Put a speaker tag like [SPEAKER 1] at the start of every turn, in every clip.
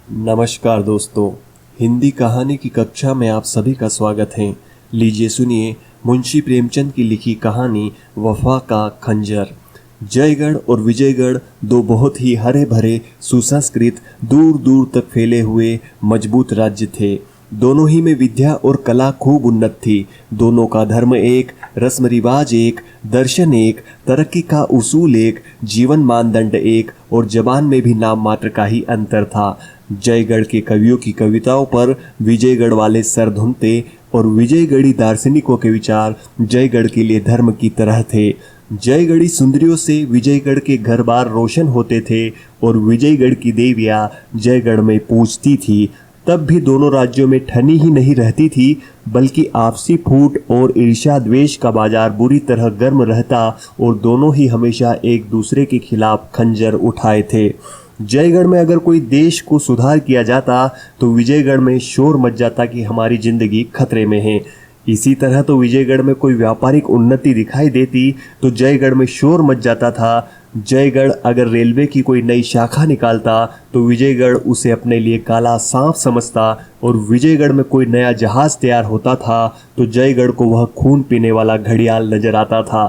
[SPEAKER 1] नमस्कार दोस्तों, हिंदी कहानी की कक्षा में आप सभी का स्वागत है। लीजिए सुनिए मुंशी प्रेमचंद की लिखी कहानी वफा का खंजर। जयगढ़ और विजयगढ़ दो बहुत ही हरे भरे सुसंस्कृत दूर दूर तक फैले हुए मजबूत राज्य थे। दोनों ही में विद्या और कला खूब उन्नत थी। दोनों का धर्म एक, रस्म रिवाज एक, दर्शन एक, तरक्की का उसूल एक, जीवन मानदंड एक और जबान में भी नाम मात्र का ही अंतर था। जयगढ़ के कवियों की कविताओं पर विजयगढ़ वाले सर धुनते और विजयगढ़ी दार्शनिकों के विचार जयगढ़ के लिए धर्म की तरह थे। जयगढ़ी सुंदरियों से विजयगढ़ के घर बार रोशन होते थे और विजयगढ़ की देवियां जयगढ़ में पूजती थी। तब भी दोनों राज्यों में ठनी ही नहीं रहती थी, बल्कि आपसी फूट और ईर्ष्या द्वेष का बाजार बुरी तरह गर्म रहता और दोनों ही हमेशा एक दूसरे के खिलाफ खंजर उठाए थे। जयगढ़ में अगर कोई देश को सुधार किया जाता तो विजयगढ़ में शोर मच जाता कि हमारी जिंदगी खतरे में है। इसी तरह तो विजयगढ़ में कोई व्यापारिक उन्नति दिखाई देती तो जयगढ़ में शोर मच जाता था। जयगढ़ अगर रेलवे की कोई नई शाखा निकालता तो विजयगढ़ उसे अपने लिए काला सांप समझता और विजयगढ़ में कोई नया जहाज तैयार होता था तो जयगढ़ को वह खून पीने वाला घड़ियाल नजर आता था।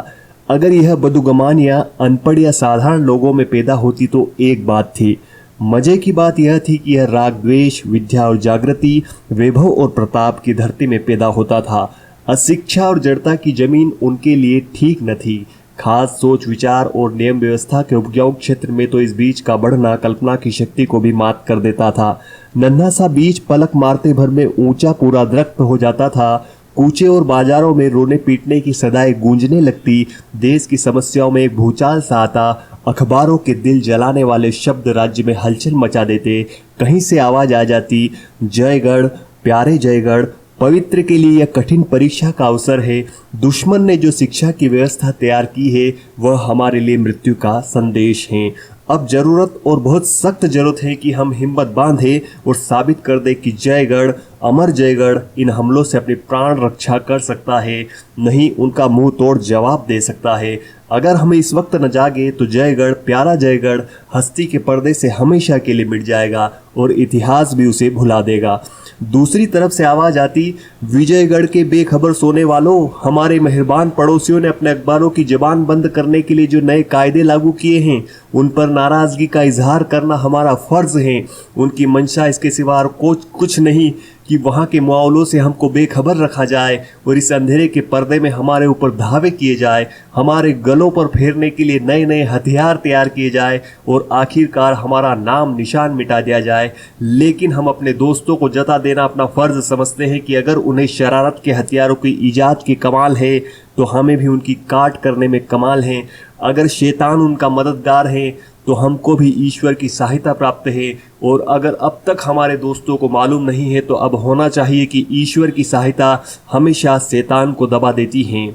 [SPEAKER 1] अगर यह बदगुमानियां अनपढ़ या साधारण लोगों में पैदा होती तो एक बात थी। मजे की बात यह थी कि यह राग द्वेष, विद्या और जागृति, वैभव और प्रताप की धरती में पैदा होता था। अशिक्षा और जड़ता की जमीन उनके लिए ठीक न थी। खास सोच विचार और नियम व्यवस्था के उपजाऊ क्षेत्र में तो इस बीज का बढ़ना कल्पना की शक्ति को भी मात कर देता था। नन्हा सा बीज पलक मारते भर में ऊंचा पूरा दरख्त हो जाता था। कूचे और बाजारों में रोने पीटने की सदाएं गूंजने लगती। देश की समस्याओं में एक भूचाल सा आता। अखबारों के दिल जलाने वाले शब्द राज्य में हलचल मचा देते। कहीं से आवाज आ जाती, जयगढ़, प्यारे जयगढ़, पवित्र के लिए यह कठिन परीक्षा का अवसर है। दुश्मन ने जो शिक्षा की व्यवस्था तैयार की है वह हमारे लिए मृत्यु का संदेश है। अब जरूरत और बहुत सख्त जरूरत है कि हम हिम्मत बांधे और साबित कर दे कि जयगढ़, अमर जयगढ़ इन हमलों से अपनी प्राण रक्षा कर सकता है, नहीं उनका मुंह तोड़ जवाब दे सकता है। अगर हम इस वक्त न जागे तो जयगढ़, प्यारा जयगढ़ हस्ती के पर्दे से हमेशा के लिए मिट जाएगा और इतिहास भी उसे भुला देगा। दूसरी तरफ से आवाज आती, विजयगढ़ के बेखबर सोने वालों, हमारे मेहरबान पड़ोसियों ने अपने अखबारों की जबान बंद करने के लिए जो नए कायदे लागू किए हैं उन पर नाराजगी का इजहार करना हमारा फर्ज है। उनकी मंशा इसके सिवा और कुछ नहीं कि वहाँ के माहौलों से हमको बेखबर रखा जाए और इस अंधेरे के पर्दे में हमारे ऊपर धावे किए जाए, हमारे गलों पर फेरने के लिए नए नए हथियार तैयार किए जाए और आखिरकार हमारा नाम निशान मिटा दिया जाए। लेकिन हम अपने दोस्तों को जता देना अपना फर्ज समझते हैं कि अगर उन्हें शरारत के हथियारों की ईजाद की कमाल है तो हमें भी उनकी काट करने में कमाल है। अगर शैतान उनका मददगार है तो हमको भी ईश्वर की सहायता प्राप्त है। और अगर अब तक हमारे दोस्तों को मालूम नहीं है तो अब होना चाहिए कि ईश्वर की सहायता हमेशा शैतान को दबा देती है।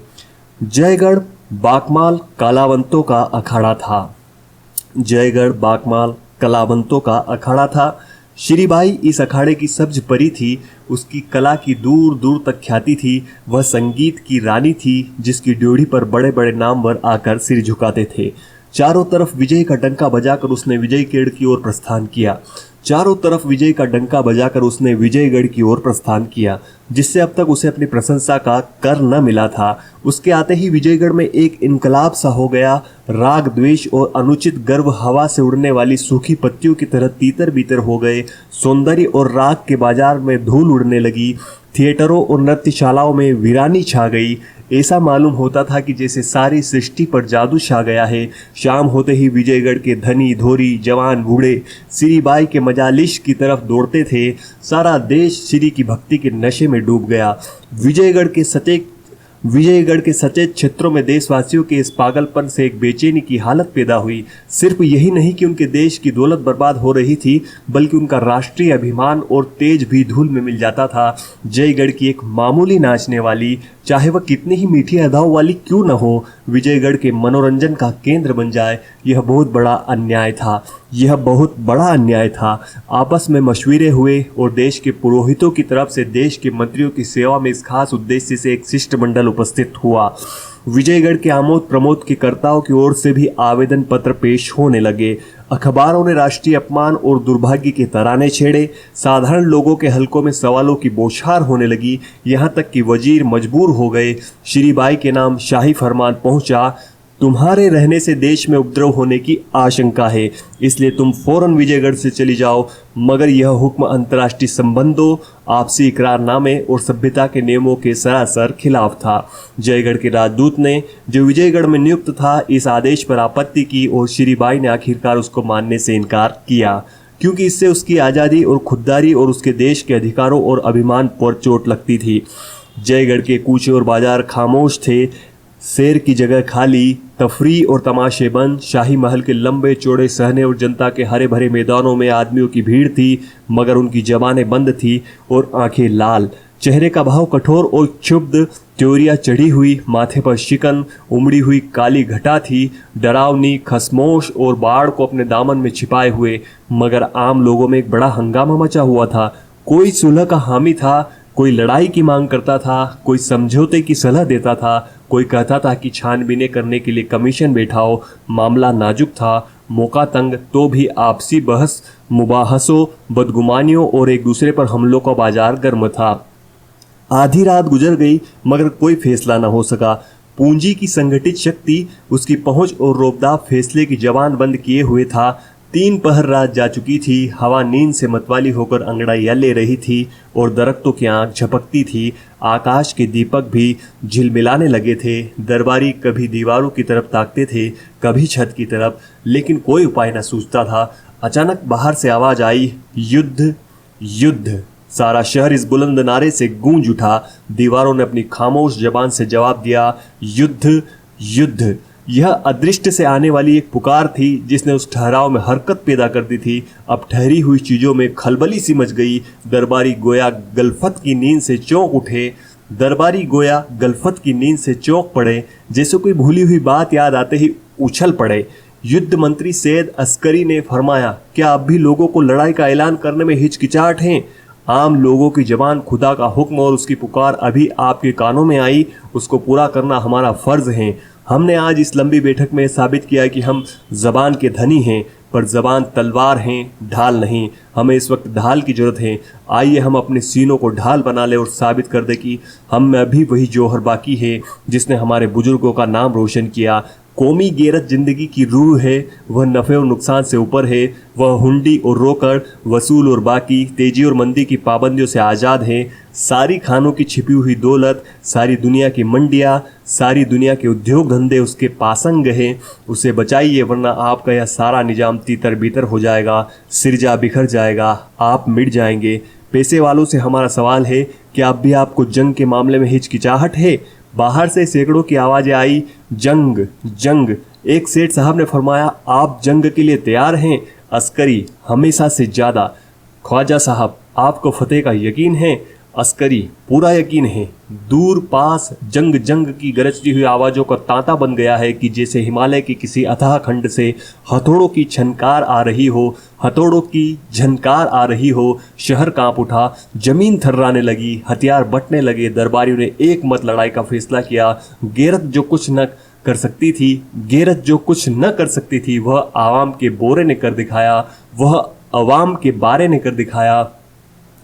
[SPEAKER 1] जयगढ़ बाकमाल कलावंतों का अखाड़ा था। जयगढ़ बाकमाल कलावंतों का अखाड़ा था। श्रीबाई इस अखाड़े की सब्ज परी थी। उसकी कला की दूर दूर तक ख्याति थी। वह संगीत की रानी थी जिसकी ड्योढ़ी पर बड़े बड़े नामवर आकर सिर झुकाते थे। चारों तरफ विजय का डंका बजाकर उसने विजयगढ़ की ओर प्रस्थान किया। चारों तरफ विजय का डंका बजाकर उसने विजयगढ़ की ओर प्रस्थान किया, जिससे अब तक उसे अपनी प्रशंसा का कर न मिला था। उसके आते ही विजयगढ़ में एक इनकलाब सा हो गया। राग द्वेष और अनुचित गर्व हवा से उड़ने वाली सूखी पत्तियों की तरह तीतर बीतर हो गए। सौंदर्य और राग के बाजार में धूल उड़ने लगी। थिएटरों और नृत्यशालाओं में वीरानी छा गई। ऐसा मालूम होता था कि जैसे सारी सृष्टि पर जादू छा गया है। शाम होते ही विजयगढ़ के धनी धोरी जवान बूढ़े श्रीबाई के मजालिश की तरफ दौड़ते थे। सारा देश श्री की भक्ति के नशे में डूब गया। विजयगढ़ के सचेत क्षेत्रों में देशवासियों के इस पागलपन से एक बेचैनी की हालत पैदा हुई। सिर्फ यही नहीं कि उनके देश की दौलत बर्बाद हो रही थी, बल्कि उनका राष्ट्रीय अभिमान और तेज भी धूल में मिल जाता था। जयगढ़ की एक मामूली नाचने वाली, चाहे वह कितनी ही मीठी अदाओं वाली क्यों न हो, विजयगढ़ के मनोरंजन का केंद्र बन जाए, यह बहुत बड़ा अन्याय था। यह बहुत बड़ा अन्याय था। आपस में मशविरे हुए और देश के पुरोहितों की तरफ से देश के मंत्रियों की सेवा में इस खास उद्देश्य से एक शिष्टमंडल उपस्थित हुआ। विजयगढ़ के आमोद प्रमोद के कर्ताओं की ओर से भी आवेदन पत्र पेश होने लगे। अखबारों ने राष्ट्रीय अपमान और दुर्भाग्य के तराने छेड़े। साधारण लोगों के हलकों में सवालों की बौछार होने लगी। यहाँ तक कि वजीर मजबूर हो गए। श्री बाई के नाम शाही फरमान पहुंचा, तुम्हारे रहने से देश में उपद्रव होने की आशंका है, इसलिए तुम फौरन विजयगढ़ से चली जाओ। मगर यह हुक्म अंतर्राष्ट्रीय संबंधों, आपसी इकरारनामे और सभ्यता के नियमों के सरासर खिलाफ था। जयगढ़ के राजदूत ने, जो विजयगढ़ में नियुक्त था, इस आदेश पर आपत्ति की और श्री बाई ने आखिरकार उसको मानने से इनकार किया, क्योंकि इससे उसकी आज़ादी और खुददारी और उसके देश के अधिकारों और अभिमान पर चोट लगती थी। जयगढ़ के कूचे और बाजार खामोश थे। शेर की जगह खाली, तफरी और तमाशे बंद। शाही महल के लंबे चौड़े सहने और जनता के हरे भरे मैदानों में आदमियों की भीड़ थी, मगर उनकी जबानें बंद थी और आंखें लाल। चेहरे का भाव कठोर और क्षुब्ध, त्योरियां चढ़ी हुई, माथे पर शिकन, उमड़ी हुई काली घटा थी, डरावनी, खसमोश और बाढ़ को अपने दामन में छिपाए हुए। मगर आम लोगों में एक बड़ा हंगामा मचा हुआ था। कोई सुलह का हामी था, कोई लड़ाई की मांग करता था, कोई समझौते की सलाह देता था, कोई कहता था कि छानबीनें करने के लिए कमीशन बैठाओ। मामला नाजुक था, मौका तंग, तो भी आपसी बहस, मुबाहसों, बदगुमानियों और एक दूसरे पर हमलों का बाजार गर्म था। आधी रात गुजर गई, मगर कोई फैसला न हो सका। पूंजी की संगठित शक्ति उसकी पहुंच और रोबदाब फैसले की जबान बंद किए हुए था। 3 पहर रात जा चुकी थी। हवा नींद से मतवाली होकर अंगड़ाइयाँ ले रही थी और दरख्तों की आंख झपकती थी। आकाश के दीपक भी झिलमिलाने लगे थे। दरबारी कभी दीवारों की तरफ ताकते थे, कभी छत की तरफ, लेकिन कोई उपाय न सूझता था। अचानक बाहर से आवाज आई, युद्ध, युद्ध। सारा शहर इस बुलंद नारे से गूंज उठा। दीवारों ने अपनी खामोश जबान से जवाब दिया, युद्ध, युद्ध। यह अदृष्ट से आने वाली एक पुकार थी जिसने उस ठहराव में हरकत पैदा कर दी थी। अब ठहरी हुई चीजों में खलबली सी मच गई। दरबारी गोया गलफत की नींद से चौंक उठे। दरबारी गोया गलफत की नींद से चौंक पड़े, जैसे कोई भूली हुई बात याद आते ही उछल पड़े। युद्ध मंत्री सैयद अस्करी ने फरमाया, क्या अब भी लोगों को लड़ाई का ऐलान करने में हिचकिचाहट है? आम लोगों की जबान खुदा का हुक्म और उसकी पुकार अभी आपके कानों में आई, उसको पूरा करना हमारा फर्ज है। हमने आज इस लंबी बैठक में साबित किया कि हम जबान के धनी हैं, पर जबान तलवार हैं, ढाल नहीं। हमें इस वक्त ढाल की जरूरत है। आइए हम अपने सीनों को ढाल बना ले और साबित कर दे कि हम में अभी वही जौहर बाकी है जिसने हमारे बुजुर्गों का नाम रोशन किया। कौमी गैरत जिंदगी की रूह है, वह नफ़े और नुकसान से ऊपर है। वह हुंडी और रोकड़, वसूल और बाकी, तेजी और मंदी की पाबंदियों से आज़ाद है। सारी खानों की छिपी हुई दौलत, सारी दुनिया की मंडियाँ, सारी दुनिया के उद्योग धंधे उसके पासंग हैं। उसे बचाइए, वरना आपका यह सारा निजाम तीतर बीतर हो जाएगा, सिरजा बिखर जाएगा, आप मिट जाएंगे। पैसे वालों से हमारा सवाल है कि अब भी आपको जंग के मामले में हिचकिचाहट है? बाहर से सैकड़ों की आवाज़ें आई, जंग, जंग। एक सेठ साहब ने फरमाया, आप जंग के लिए तैयार हैं? अस्करी, हमेशा से ज़्यादा। ख्वाजा साहब, आपको फतेह का यकीन है? अस्करी, पूरा यकीन है। दूर पास जंग जंग की गरजती हुई आवाज़ों का तांता बन गया है कि जैसे हिमालय के किसी अथाह खंड से हथौड़ों की झनकार आ रही हो, हथौड़ों की झनकार आ रही हो। शहर कांप उठा, जमीन थर्राने लगी, हथियार बटने लगे। दरबारियों ने एक मत लड़ाई का फैसला किया। गैरत जो कुछ न कर सकती थी, गैरत जो कुछ न कर सकती थी, वह आवाम के बोरे ने कर दिखाया, वह अवाम के बारे ने कर दिखाया।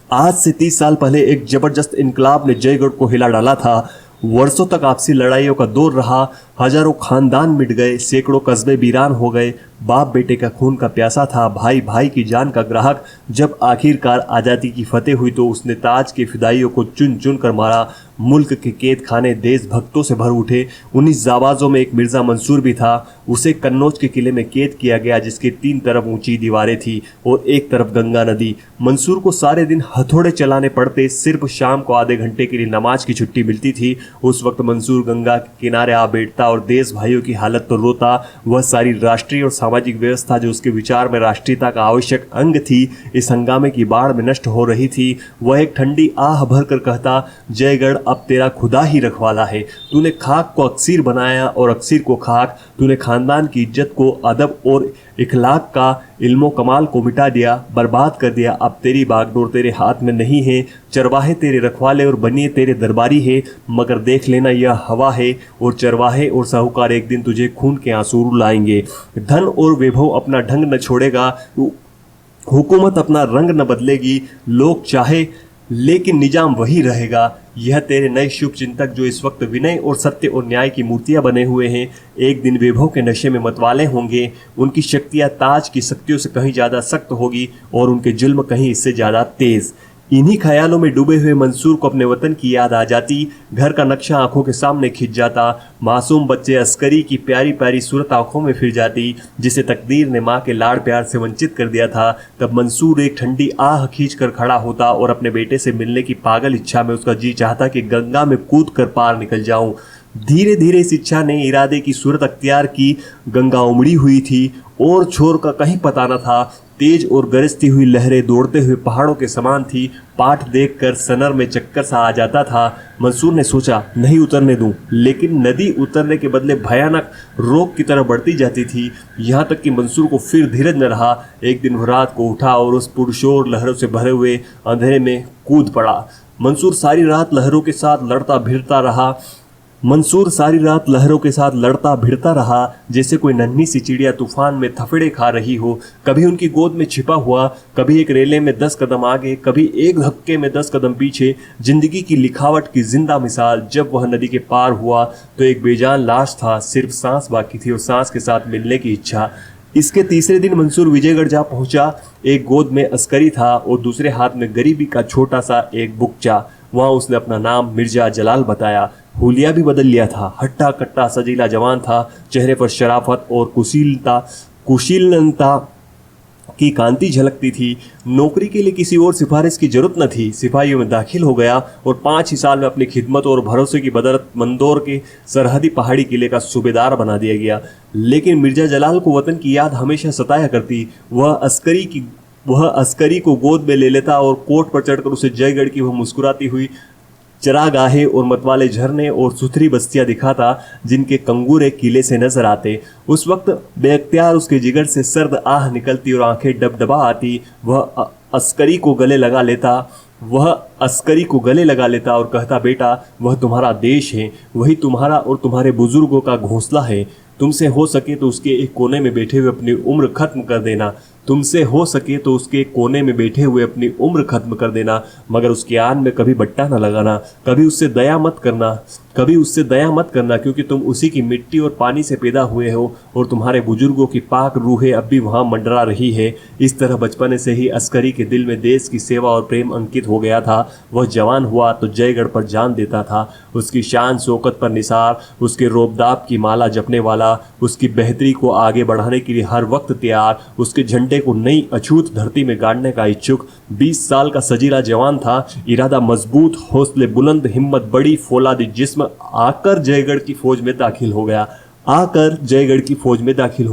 [SPEAKER 1] आज से 30 साल पहले एक जबरदस्त इनकलाब ने जयगढ़ को हिला डाला था। वर्षों तक आपसी लड़ाइयों का दौर रहा। हजारों खानदान मिट गए, सैकड़ों कस्बे वीरान हो गए। बाप बेटे का खून का प्यासा था, भाई भाई की जान का ग्राहक। जब आखिरकार आज़ादी की फतेह हुई तो उसने ताज के फिदाइयों को चुन चुन कर मारा। मुल्क के कैद खाने देशभक्तों से भर उठे। 19 जाबाजों में एक मिर्ज़ा मंसूर भी था। उसे कन्नौज के किले में कैद किया गया, जिसके 3 तरफ ऊंची दीवारें थी और एक तरफ गंगा नदी। मंसूर को सारे दिन हथौड़े चलाने पड़ते, सिर्फ शाम को आधे घंटे के लिए नमाज की छुट्टी मिलती थी। उस वक्त मंसूर गंगा के किनारे आ बैठता और देश भाइयों की हालत तो रोता। वह सारी राष्ट्रीय और सामाजिक व्यवस्था जो उसके विचार में राष्ट्रीयता का आवश्यक अंग थी, इस हंगामे की बाढ़ में नष्ट हो रही थी। वह एक ठंडी आह भर कर कहता, जयगढ़ अब तेरा खुदा ही रखवाला है। तूने खाक को अक्सीर बनाया और अक्सीर को खाक। तूने खानदान की इज्जत को अदब और इखलाक का इल्मो कमाल को मिटा दिया, बर्बाद कर दिया। अब तेरी बागडोर तेरे हाथ में नहीं है, चरवाहे तेरे रखवाले और बनिए तेरे दरबारी है, मगर देख लेना यह हवा है और चरवाहे और साहूकार एक दिन तुझे खून के आंसू रुलाएंगे। धन और वैभव अपना ढंग न छोड़ेगा, हुकूमत अपना रंग न बदलेगी, लोग चाहे लेकिन निजाम वही रहेगा। यह तेरे नए शुभ चिंतक जो इस वक्त विनय और सत्य और न्याय की मूर्तियां बने हुए हैं, एक दिन वैभव के नशे में मतवाले होंगे। उनकी शक्तियां ताज की शक्तियों से कहीं ज़्यादा सख्त होगी और उनके जुल्म कहीं इससे ज़्यादा तेज। इन्हीं ख्यालों में डूबे हुए मंसूर को अपने वतन की याद आ जाती। घर का नक्शा आंखों के सामने खिंच जाता। मासूम बच्चे अस्करी की प्यारी प्यारी सूरत आंखों में फिर जाती, जिसे तकदीर ने माँ के लाड़ प्यार से वंचित कर दिया था। तब मंसूर एक ठंडी आह खींच कर खड़ा होता और अपने बेटे से मिलने की पागल इच्छा में उसका जी चाहता कि गंगा में कूद कर पार निकल जाऊं। धीरे धीरे इस इच्छा ने इरादे की सूरत अख्तियार की। गंगा उमड़ी हुई थी और छोर का कहीं पता न था। तेज और गरजती हुई लहरें दौड़ते हुए पहाड़ों के समान थी। पाठ देखकर सनर में चक्कर सा आ जाता था। मंसूर ने सोचा नहीं उतरने दूं, लेकिन नदी उतरने के बदले भयानक रोग की तरह बढ़ती जाती थी। यहाँ तक कि मंसूर को फिर धीरज न रहा। एक दिन वो रात को उठा और उस पुरशोर लहरों से भरे हुए अंधेरे में कूद पड़ा। मंसूर सारी रात लहरों के साथ लड़ता भिड़ता रहा जैसे कोई नन्ही सी चिड़िया तूफान में थफड़े खा रही हो। कभी उनकी गोद में छिपा हुआ, कभी एक रेले में 10 कदम आगे, कभी एक धक्के में 10 कदम पीछे। जिंदगी की लिखावट की जिंदा मिसाल। जब वह नदी के पार हुआ तो एक बेजान लाश था, सिर्फ सांस बाकी थी और सांस के साथ मिलने की इच्छा। इसके तीसरे दिन मंसूर विजयगढ़ जा पहुंचा। एक गोद में अस्करी था और दूसरे हाथ में गरीबी का छोटा सा एक बुकचा। वहां उसने अपना नाम मिर्जा जलाल बताया। हुलिया भी बदल लिया था। हट्टा कट्टा सजीला जवान था। चेहरे पर शराफत और कुशीलता की कांति झलकती थी। नौकरी के लिए किसी और सिफारिश की जरूरत न थी। सिपाहियों में दाखिल हो गया और 5 ही साल में अपनी खिदमत और भरोसे की बदौलत मंदोर के सरहदी पहाड़ी किले का सूबेदार बना दिया गया। लेकिन मिर्जा जलाल को वतन की याद हमेशा सताया करती। वह अस्करी को गोद में ले लेता और कोट पर चढ़कर उसे जयगढ़ की वह मुस्कुराती हुई चरागाहें और मतवाले झरने और सुथरी बस्तियां दिखाता जिनके कंगूरे किले से नजर आते। उस वक्त बेअख्तियार उसके जिगर से सर्द आह निकलती और आंखें डबडबा आती। वह अस्करी को गले लगा लेता और कहता, बेटा वह तुम्हारा देश है, वही तुम्हारा और तुम्हारे बुजुर्गों का घोंसला है। तुमसे हो सके तो उसके एक कोने में बैठे हुए अपनी उम्र खत्म कर देना, मगर उसके आन में कभी बट्टा न लगाना, कभी उससे दया मत करना, क्योंकि तुम उसी की मिट्टी और पानी से पैदा हुए हो और तुम्हारे बुजुर्गों की पाक रूहें अब भी वहाँ मंडरा रही है। इस तरह बचपन से ही अस्करी के दिल में देश की सेवा और प्रेम अंकित हो गया था। वह जवान हुआ तो जयगढ़ पर जान देता था। उसकी शान शौकत पर निसार, उसके रोबदाब की माला जपने वाला, उसकी बेहतरी को आगे बढ़ाने के लिए हर वक्त तैयार, उसके झंडे को नई अछूत धरती में गाड़ने का इच्छुक 20 साल का सजीला जवान था। इरादा मजबूत, हौसले बुलंद, हिम्मत बड़ी, फौलादी जिस्म। आकर जयगढ़ की फौज में दाखिल हो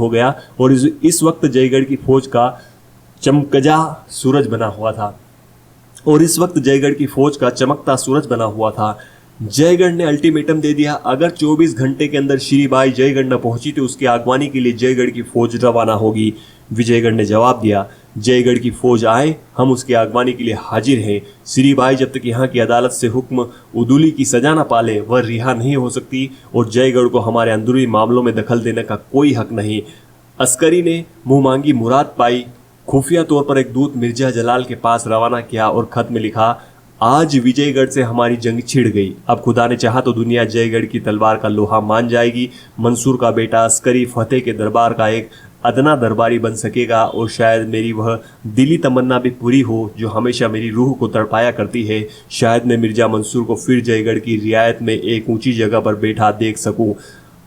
[SPEAKER 1] गया और इस वक्त जयगढ़ की फौज का चमकता सूरज बना हुआ था। जयगढ़ ने अल्टीमेटम दे दिया, अगर 24 घंटे के अंदर श्रीबाई जयगढ़ न पहुंची तो उसकी अगवानी के लिए जयगढ़ की फौज रवाना होगी। विजयगढ़ ने जवाब दिया, जयगढ़ की फौज आए, हम उसकी अगवानी के लिए हाजिर हैं। श्रीबाई जब तक यहाँ की अदालत से हुक्म उदूली की सजा न पाले वह रिहा नहीं हो सकती और जयगढ़ को हमारे अंदरूनी मामलों में दखल देने का कोई हक नहीं। अस्करी ने मुंह मांगी मुराद पाई। खुफिया तौर पर एक दूत मिर्जा जलाल के पास रवाना किया और खत में लिखा, आज विजयगढ़ से हमारी जंग छिड़ गई। अब खुदा ने चाहा तो दुनिया जयगढ़ की तलवार का लोहा मान जाएगी। मंसूर का बेटा अस्करी फतेह के दरबार का एक अदना दरबारी बन सकेगा और शायद मेरी वह दिली तमन्ना भी पूरी हो जो हमेशा मेरी रूह को तड़पाया करती है। शायद मैं मिर्जा मंसूर को फिर जयगढ़ की रियायत में एक ऊंची जगह पर बैठा देख सकूं।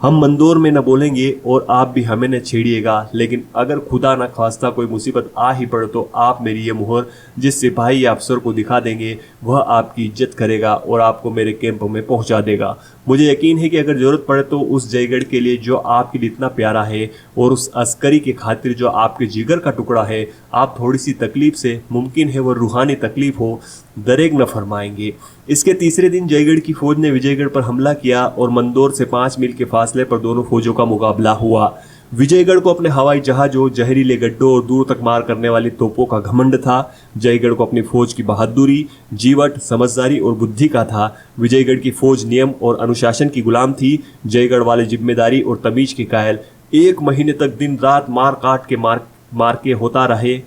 [SPEAKER 1] हम मंदोर में न बोलेंगे और आप भी हमें न छेड़िएगा, लेकिन अगर खुदा न खास्ता कोई मुसीबत आ ही पड़े तो आप मेरी ये मुहर जिस सिपाही या अफसर को दिखा देंगे वह आपकी इज्जत करेगा और आपको मेरे कैंप में पहुंचा देगा। मुझे यकीन है कि अगर ज़रूरत पड़े तो उस जयगढ़ के लिए जो आपके लिए इतना प्यारा है और उस अस्करी के खातिर जो आपके जिगर का टुकड़ा है, आप थोड़ी सी तकलीफ से, मुमकिन है वह रूहानी तकलीफ हो, दरेग न फरमाएंगे। इसके तीसरे दिन जयगढ़ की फौज ने विजयगढ़ पर हमला किया और मंदोर से 5 मील के फासले पर दोनों फौजों का मुकाबला हुआ। विजयगढ़ को अपने हवाई जहाजों, जहरीले गड्ढों और दूर तक मार करने वाली तोपों का घमंड था। जयगढ़ को अपनी फौज की बहादुरी, जीवट, समझदारी और बुद्धि का था। विजयगढ़ की फौज नियम और अनुशासन की गुलाम थी। जयगढ़ वाले जिम्मेदारी और तमीज के कायल। 1 महीने तक दिन रात मार काट के मार के होता रहे।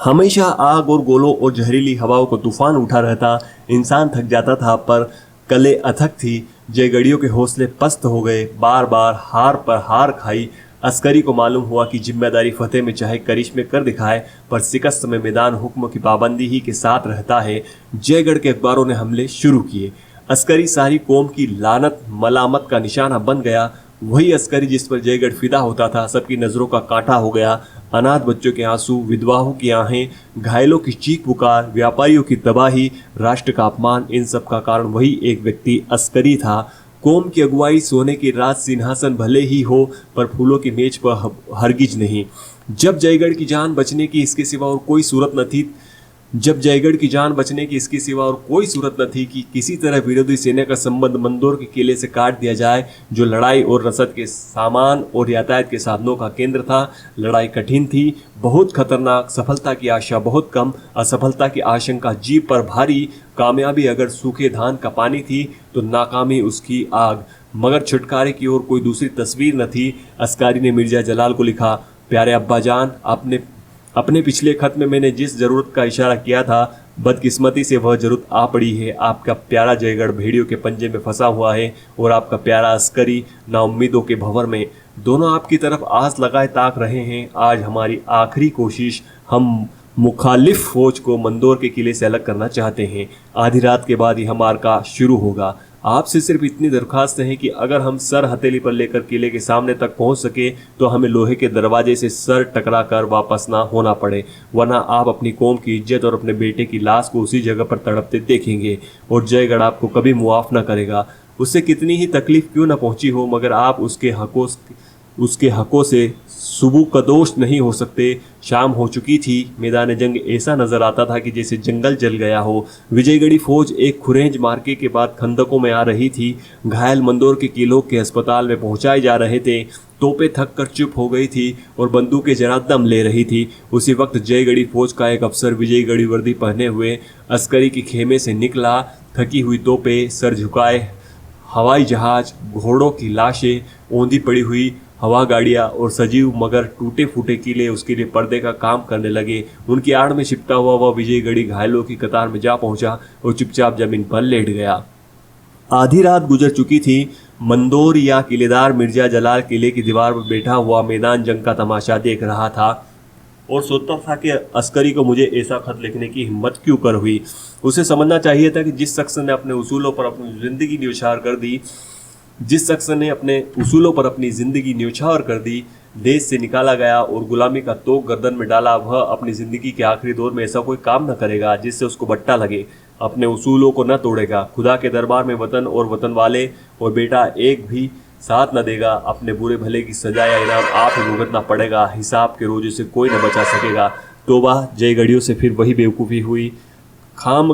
[SPEAKER 1] हमेशा आग और गोलों और जहरीली हवाओं को तूफान उठा रहता। इंसान थक जाता था पर कले अथक थी। जयगढ़ियों के हौसले पस्त हो गए। बार बार हार पर हार खाई। अस्करी को मालूम हुआ कि जिम्मेदारी फतेह में चाहे करिश्मे कर दिखाए, पर शिकस्त में मैदान हुक्म की पाबंदी ही के साथ रहता है। जयगढ़ के अखबारों ने हमले शुरू किए। अस्करी सारी कौम की लानत मलामत का निशाना बन गया। वही अस्करी जिस पर जयगढ़ फिदा होता था सबकी नजरों का कांटा हो गया। अनाथ बच्चों के आंसू, विधवाओं की आहें, घायलों की चीख पुकार, व्यापारियों की तबाही, राष्ट्र का अपमान, इन सब का कारण वही एक व्यक्ति अस्करी था। कौम की अगुवाई सोने की राज सिंहासन भले ही हो, पर फूलों की मेज पर हरगिज नहीं। जब जयगढ़ की जान बचने की इसके सिवा और कोई सूरत न थी कि किसी तरह विरोधी सेना का संबंध मंदोर के किले से काट दिया जाए, जो लड़ाई और रसद के सामान और यातायात के साधनों का केंद्र था। लड़ाई कठिन थी, बहुत खतरनाक, सफलता की आशा बहुत कम, असफलता की आशंका जीभ पर भारी। कामयाबी अगर सूखे धान का पानी थी तो नाकामी उसकी आग। मगर छुटकारे की ओर कोई दूसरी तस्वीर न थी। अस्कारी ने मिर्जा जलाल को लिखा, प्यारे अब्बाजान, अपने पिछले खत में मैंने जिस जरूरत का इशारा किया था, बदकिस्मती से वह जरूरत आ पड़ी है। आपका प्यारा जयगढ़ भेड़ियों के पंजे में फंसा हुआ है और आपका प्यारा अस्करी नाउम्मीदों के भंवर में। दोनों आपकी तरफ आस लगाए ताक रहे हैं। आज हमारी आखिरी कोशिश, हम मुखालिफ फौज को मंदोर के किले से अलग करना चाहते हैं। आधी रात के बाद यह मार्का शुरू होगा। आपसे सिर्फ इतनी दरखास्त है कि अगर हम सर हथेली पर लेकर किले के सामने तक पहुंच सके तो हमें लोहे के दरवाजे से सर टकरा कर वापस ना होना पड़े, वरना आप अपनी कौम की इज्जत और अपने बेटे की लाश को उसी जगह पर तड़पते देखेंगे और जयगढ़ आपको कभी मुआफ ना करेगा। उससे कितनी ही तकलीफ क्यों ना पहुंची हो, मगर आप उसके हकों से सुबह कदोश नहीं हो सकते। शाम हो चुकी थी। मैदान जंग ऐसा नजर आता था कि जैसे जंगल जल गया हो। विजयगढ़ी फौज एक खुरेंज मार्के के बाद खंदकों में आ रही थी। घायल मंदोर के किलों के अस्पताल में पहुंचाए जा रहे थे। तोपें थक कर चुप हो गई थी और बंदूकें जरा दम ले रही थी। उसी वक्त जयगढ़ी फौज का एक अफसर विजयगढ़ी वर्दी पहने हुए अस्करी के खेमे से निकला। थकी हुई तोपें, सर झुकाए हवाई जहाज, घोड़ों की लाशें, औंधी पड़ी हुई हवा गाड़ियाँ और सजीव मगर टूटे फूटे किले उसके लिए पर्दे का काम करने लगे। उनकी आड़ में छिपता हुआ वह विजयगढ़ी घायलों की कतार में जा पहुंचा और चुपचाप जमीन पर लेट गया। आधी रात गुजर चुकी थी। मंदोर या किलेदार मिर्जा जलाल किले की दीवार पर बैठा हुआ मैदान जंग का तमाशा देख रहा था और सोचता था कि अस्करी को मुझे ऐसा खत लिखने की हिम्मत क्यों कर हुई। उसे समझना चाहिए था कि जिस शख्स ने अपने उसूलों पर अपनी जिंदगी न्यौछावर कर दी, देश से निकाला गया और गुलामी का तोक गर्दन में डाला, वह अपनी जिंदगी के आखिरी दौर में ऐसा कोई काम न करेगा जिससे उसको बट्टा लगे। अपने उसूलों को न तोड़ेगा। खुदा के दरबार में वतन और वतन वाले और बेटा एक भी साथ न देगा। अपने बुरे भले की सजा या इनाम आप ही भुगतना पड़ेगा। हिसाब के रोजे से कोई न बचा सकेगा। तोबा, जयगढ़ियों से फिर वही बेवकूफ़ी हुई। खाम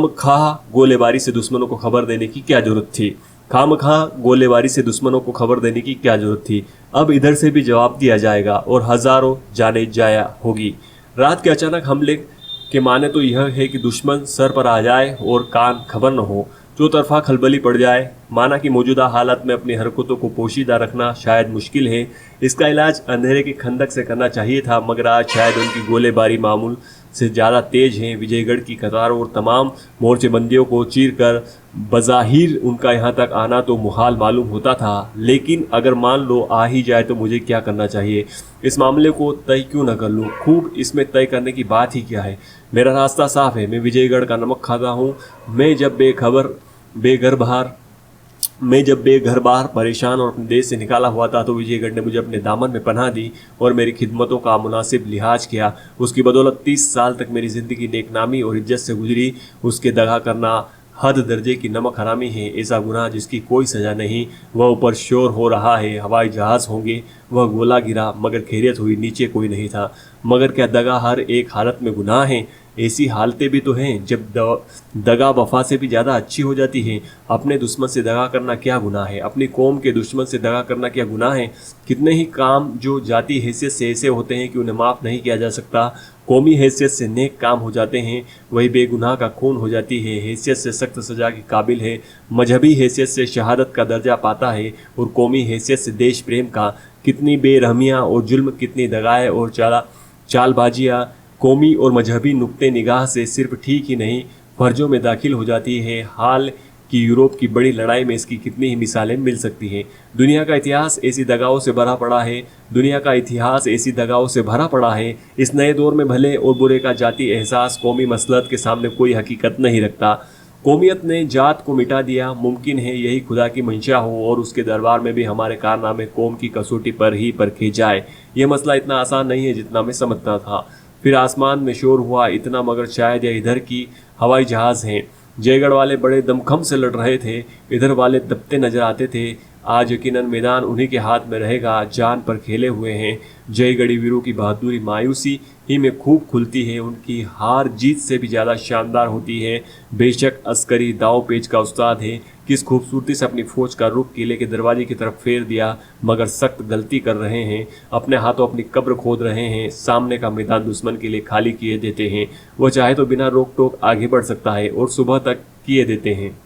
[SPEAKER 1] खा गोलेबारी से दुश्मनों को खबर देने की क्या जरूरत थी। अब इधर से भी जवाब दिया जाएगा और हजारों जाने जाया होगी। रात के अचानक हमले के माने तो यह है कि दुश्मन सर पर आ जाए और कान खबर न हो, चौतरफा खलबली पड़ जाए। माना कि मौजूदा हालत में अपनी हरकतों को पोशीदा रखना शायद मुश्किल है। इसका इलाज अंधेरे के खंदक से करना चाहिए था, मगर आज शायद उनकी गोलेबारी मामूल से ज़्यादा तेज है। विजयगढ़ की कतारों और तमाम मोर्चेबंदियों को चीर कर बज़ाहिर उनका यहाँ तक आना तो मुहाल मालूम होता था, लेकिन अगर मान लो आ ही जाए तो मुझे क्या करना चाहिए? इस मामले को तय क्यों न कर लूँ? खूब, इसमें तय करने की बात ही क्या है? मेरा रास्ता साफ है। मैं विजयगढ़ का नमक खाता हूँ। मैं जब बेघर बार परेशान और अपने देश से निकाला हुआ था तो विजयगढ़ ने मुझे अपने दामन में पनाह दी और मेरी खिदमतों का मुनासिब लिहाज किया। उसकी बदौलत 30 साल तक मेरी ज़िंदगी नेकनामी और इज्जत से गुजरी। उसके दगा करना हद दर्जे की नमक हरामी है, ऐसा गुनाह जिसकी कोई सज़ा नहीं। वह ऊपर शोर हो रहा है, हवाई जहाज़ होंगे। वह गोला गिरा मगर खैरियत हुई, नीचे कोई नहीं था। मगर क्या दगा हर एक हालत में गुनाह है? ऐसी हालतें भी तो हैं जब दगा वफा से भी ज़्यादा अच्छी हो जाती है। अपने दुश्मन से दगा करना क्या गुनाह है, अपनी कौम के दुश्मन से दगा करना क्या गुनाह है। कितने ही काम जो जाती हैसियत से ऐसे होते हैं कि उन्हें माफ़ नहीं किया जा सकता। कौमी हैसियत से नेक काम हो जाते हैं, वही बेगुनाह का खून हो जाती है। हैसियत से सख्त सज़ा की काबिल है, मजहबी हैसियत से शहादत का दर्जा पाता है, और कौमी हैसियत से देश प्रेम का। कितनी बेरहमियाँ और जुल्म, कितनी दगाएँ और चालबाजियाँ कौमी और मजहबी नुक्ते निगाह से सिर्फ ठीक ही नहीं फर्जों में दाखिल हो जाती है। हाल की यूरोप की बड़ी लड़ाई में इसकी कितनी ही मिसालें मिल सकती हैं। दुनिया का इतिहास ऐसी दगाओं से भरा पड़ा है, दुनिया का इतिहास ऐसी दगाओं से भरा पड़ा है। इस नए दौर में भले और बुरे का जाती एहसास कौमी मसलहत के सामने कोई हकीकत नहीं रखता। कौमियत ने जात को मिटा दिया। मुमकिन है यही खुदा की मंशा हो और उसके दरबार में भी हमारे कारनामे कौम की कसौटी पर ही परखे जाए। यह मसला इतना आसान नहीं है जितना मैं समझता था। फिर आसमान में शोर हुआ इतना, मगर शायद यह इधर की हवाई जहाज़ हैं। जयगढ़ वाले बड़े दमखम से लड़ रहे थे, इधर वाले दबते नजर आते थे। आज यकीनन मैदान उन्हीं के हाथ में रहेगा, जान पर खेले हुए हैं। जयगढ़ी वीरों की बहादुरी मायूसी ही में खूब खुलती है, उनकी हार जीत से भी ज़्यादा शानदार होती है। बेशक अस्करी दाव पेच का उस्ताद है, किस खूबसूरती से अपनी फौज का रुख किले के दरवाजे की तरफ फेर दिया, मगर सख्त गलती कर रहे हैं। अपने हाथों अपनी कब्र खोद रहे हैं। सामने का मैदान दुश्मन के लिए खाली किए देते हैं। वह चाहे तो बिना रोक टोक आगे बढ़ सकता है और सुबह तक किए देते हैं।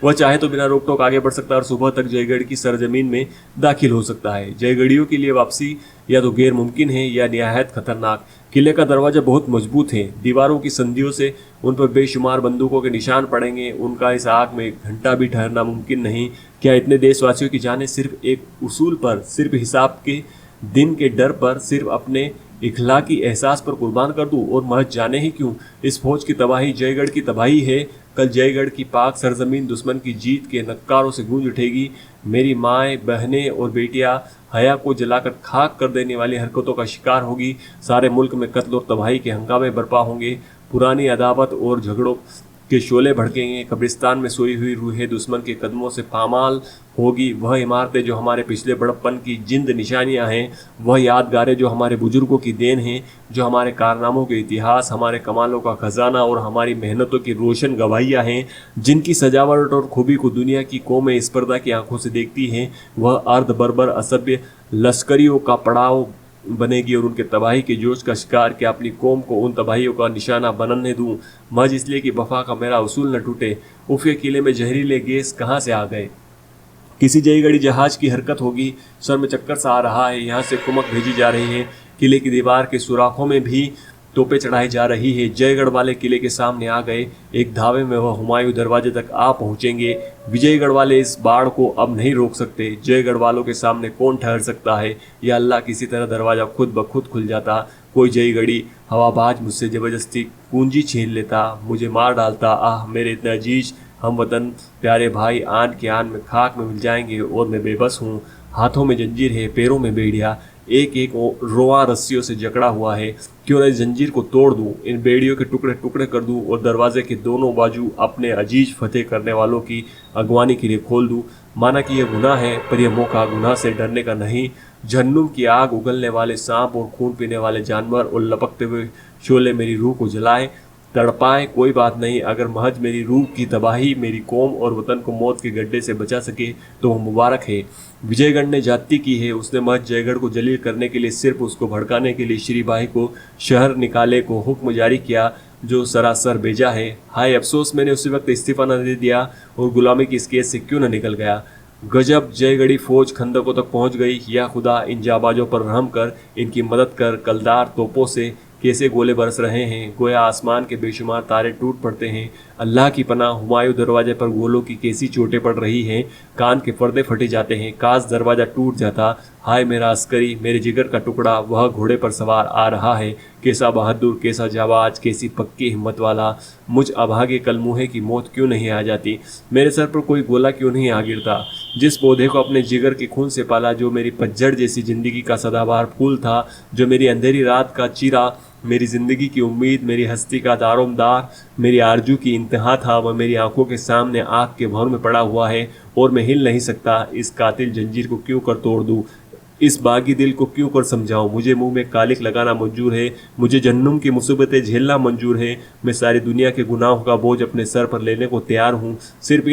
[SPEAKER 1] वह चाहे तो बिना रोक टोक आगे बढ़ सकता है और सुबह तक जयगढ़ की सरजमीन में दाखिल हो सकता है। जयगढ़ियों के लिए वापसी या तो गैर मुमकिन है या निहायत खतरनाक। किले का दरवाजा बहुत मजबूत है, दीवारों की संधियों से उन पर बेशुमार बंदूकों के निशान पड़ेंगे। उनका इस आग में घंटा भी ठहरना मुमकिन नहीं। क्या इतने देशवासियों की जानें सिर्फ एक उसूल पर, सिर्फ हिसाब के दिन के डर पर, सिर्फ अपने इखलाकी एहसास पर कुर्बान कर दूं? और महज जाने ही क्यों, इस फौज की तबाही जयगढ़ की तबाही है। कल जयगढ़ की पाक सरजमीन दुश्मन की जीत के नक्कारों से गूंज उठेगी। मेरी माएँ, बहनें और बेटियां हया को जलाकर खाक कर देने वाली हरकतों का शिकार होगी। सारे मुल्क में कत्ल और तबाही के हंगामे बर्पा होंगे। पुरानी अदावत और झगड़ों के शोले भड़केंगे। कब्रिस्तान में सोई हुई रूहें दुश्मन के कदमों से पामाल होगी। वह इमारतें जो हमारे पिछले बड़प्पन की जिंद निशानियां हैं, वह यादगारें जो हमारे बुजुर्गों की देन हैं, जो हमारे कारनामों के इतिहास, हमारे कमालों का खजाना और हमारी मेहनतों की रोशन गवाहियां हैं, जिनकी सजावट और खूबी को दुनिया की कौमें इस पर्दा की आंखों से देखती हैं, वह अर्ध बर्बर असभ्य लश्करियों का पड़ाव बनेगी और उनके तबाही के जोश का शिकार क्या अपनी कौम को उन तबाहियों का निशाना बनने दूं, महज इसलिए कि वफा का मेरा उसूल न टूटे। उफ़े किले में जहरीले गैस कहाँ से आ गए? किसी जयगढ़ी जहाज की हरकत होगी। सर में चक्कर सा आ रहा है। यहाँ से कुमक भेजी जा रही है। किले की दीवार के सुराखों में भी तोपें चढ़ाई जा रही है। जयगढ़ वाले किले के सामने आ गए। एक धावे में वह हुमायूं दरवाजे तक आ पहुंचेंगे। विजयगढ़ वाले इस बाढ़ को अब नहीं रोक सकते। जयगढ़ वालों के सामने कौन ठहर सकता है? या अल्लाह किसी तरह दरवाज़ा खुद ब खुद खुल जाता। कोई जयगढ़ी हवाबाज मुझसे ज़बरदस्ती कुंजी छीन लेता, मुझे मार डालता। आह मेरे इतने अजीज हम वतन प्यारे भाई आन के आन में खाक में मिल जाएंगे और मैं बेबस हूँ। हाथों में जंजीर है, पैरों में बेड़िया, एक एक रोआ रस्सियों से जकड़ा हुआ है। क्यों न इस जंजीर को तोड़ दूं, इन बेड़ियों के टुकड़े टुकड़े कर दूं और दरवाजे के दोनों बाजू अपने अजीज फतेह करने वालों की अगवानी के लिए खोल दूं। माना कि यह गुनाह है, पर यह मौका गुनाह से डरने का नहीं। जहन्नुम की आग, उगलने वाले सांप और खून पीने वाले जानवर और लपकते हुए शोले मेरी रूह को जलाए तड़पाए, कोई बात नहीं। अगर महज मेरी रूह की तबाही मेरी कौम और वतन को मौत के गड्ढे से बचा सके तो वह मुबारक है। विजयगढ़ ने जाति की है। उसने महज जयगढ़ को जलील करने के लिए, सिर्फ उसको भड़काने के लिए श्री भाई को शहर निकाले को हुक्म जारी किया, जो सरासर बेजा है। हाय अफसोस मैंने उसी वक्त इस्तीफा न दे दिया और गुलामी की इस केस से क्यों न निकल गया। गजब जयगढ़ी फौज खंदकों तक पहुंच गई। या खुदा इन जाबाजों पर रहम कर, इनकी मदद कर। कलदार तोपों से कैसे गोले बरस रहे हैं, गोया आसमान के बेशुमार तारे टूट पड़ते हैं। अल्लाह की पनाह, हुमायूं दरवाजे पर गोलों की कैसी चोटें पड़ रही हैं, कान के पर्दे फटे जाते हैं। काश दरवाज़ा टूट जाता। हाय मेरा अस्करी, मेरे जिगर का टुकड़ा, वह घोड़े पर सवार आ रहा है। कैसा बहादुर, कैसा जाबाज, कैसी पक्की हिम्मत वाला। मुझ अभागे कलमुहे की मौत क्यों नहीं आ जाती? मेरे सर पर कोई गोला क्यों नहीं आ गिरता? जिस पौधे को अपने जिगर के खून से पाला, जो मेरी पतझड़ जैसी जिंदगी का सदाबहार फूल था, जो मेरी अंधेरी रात का चीरा, मेरी ज़िंदगी की उम्मीद, मेरी हस्ती का दारोमदार, मेरी आरजू की इंतहा था, वह मेरी आंखों के सामने आग के भंवर में पड़ा हुआ है और मैं हिल नहीं सकता। इस कातिल जंजीर को क्यों कर तोड़ दूँ? इस बागी दिल को क्यों कर समझाऊं, मुझे मुंह में कालिक लगाना मंजूर है, मुझे जहन्नुम की मुसीबतें झेलना मंजूर है, मैं सारी दुनिया के गुनाहों का बोझ अपने सर पर लेने को तैयार हूँ। सिर्फ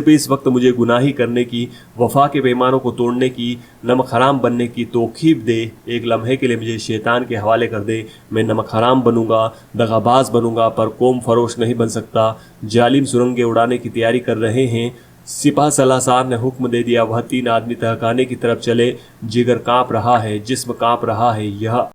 [SPEAKER 1] इस वक्त मुझे गुनाही करने की, वफा के पैमानों को तोड़ने की, नमक हराम बनने की तौकीफ दे। एक लम्हे के लिए मुझे शैतान के हवाले कर दे। मैं नमक हराम बनूंगा, दगाबाज बनूंगा, पर कौम फरोश नहीं बन सकता। जालिम सुरंगें उड़ाने की तैयारी कर रहे हैं। सिपा सलासार ने हुक्म दे दिया, वह 3 आदमी तहखाने की तरफ चले। जिगर कांप रहा है, जिस्म कांप रहा है। यह